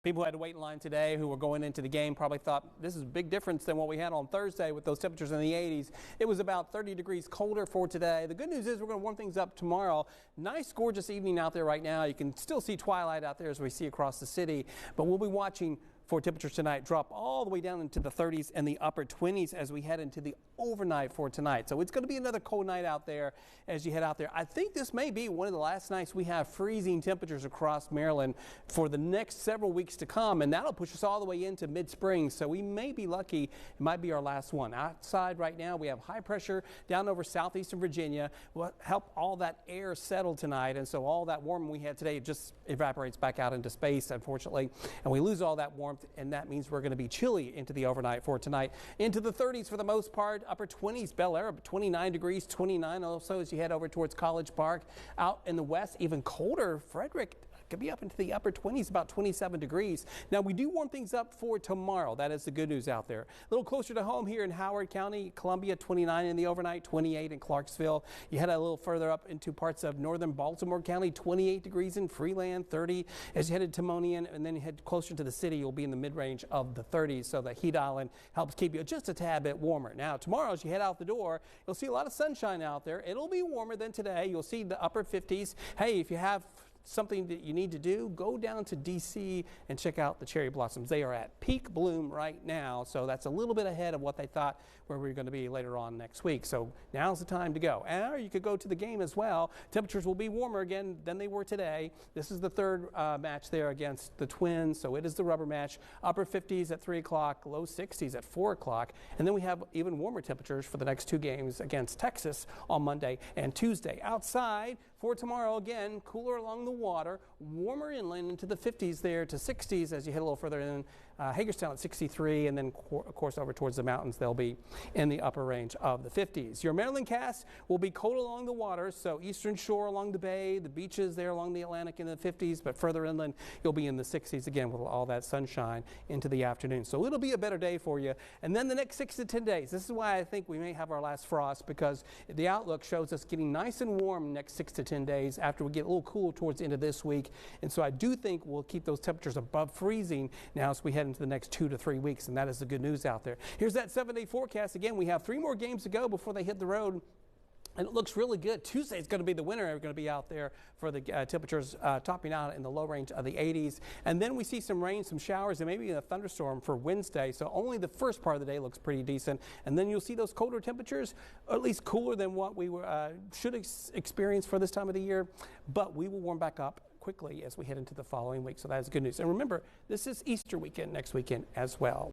People who had to wait in line today who were going into the game probably thought this is a big difference than what we had on Thursday with those temperatures in the 80s. It was about 30 degrees colder for today. The good news is we're going to warm things up tomorrow. Nice, gorgeous evening out there right now. You can still see twilight out there as we see across the city, but we'll be watching for temperatures tonight drop all the way down into the 30s and the upper 20s as we head into the overnight for tonight. So it's going to be another cold night out there as you head out there. I think this may be one of the last nights we have freezing temperatures across Maryland for the next several weeks to come, and that'll push us all the way into mid-spring. So we may be lucky. It might be our last one. Outside right now we have high pressure down over southeastern Virginia. Will help all that air settle tonight, and so all that warmth we had today just evaporates back out into space, unfortunately, and we lose all that warmth. And that means we're going to be chilly into the overnight for tonight. Into the 30s for the most part, upper 20s, Bel Air, 29 degrees, 29 also as you head over towards College Park. Out in the west, even colder, Frederick could be up into the upper 20s, about 27 degrees. Now, we do warm things up for tomorrow. That is the good news out there. A little closer to home here in Howard County, Columbia, 29 in the overnight, 28 in Clarksville. You head a little further up into parts of northern Baltimore County, 28 degrees in Freeland, 30 as you head to Timonian, and then you head closer to the city, you'll be in the mid-range of the 30s. So the heat island helps keep you just a tad bit warmer. Now, tomorrow as you head out the door, you'll see a lot of sunshine out there. It'll be warmer than today. You'll see the upper 50s. Hey, if you have something that you need to do, go down to D.C. and check out the cherry blossoms. They are at peak bloom right now, so that's a little bit ahead of what they thought where we were going to be later on next week. So now's the time to go. Or you could go to the game as well. Temperatures will be warmer again than they were today. This is the third match there against the Twins, so it is the rubber match. Upper 50s at 3 o'clock, low 60s at 4 o'clock, and then we have even warmer temperatures for the next two games against Texas on Monday and Tuesday. Outside for tomorrow, again, cooler along the water, warmer inland into the 50s there to 60s as you head a little further in. Hagerstown at 63, and then of course over towards the mountains they'll be in the upper range of the 50s. Your Maryland cast will be cold along the water, so eastern shore along the bay, the beaches there along the Atlantic in the 50s, but further inland you'll be in the 60s again with all that sunshine into the afternoon. So it'll be a better day for you. And then the next 6 to 10 days, this is why I think we may have our last frost, because the outlook shows us getting nice and warm next 6 to 10 days after we get a little cool towards the end of this week. And so I do think we'll keep those temperatures above freezing now as we head into the next 2 to 3 weeks, and that is the good news out there. Here's that 7-day forecast. Again, we have 3 more games to go before they hit the road. And it looks really good. Tuesday is going to be the winner. We're going to be out there for the temperatures topping out in the low range of the 80s. And then we see some rain, some showers, and maybe a thunderstorm for Wednesday. So only the first part of the day looks pretty decent. And then you'll see those colder temperatures, or at least cooler than what we should experience for this time of the year. But we will warm back up quickly as we head into the following week. So that is good news. And remember, this is Easter weekend next weekend as well.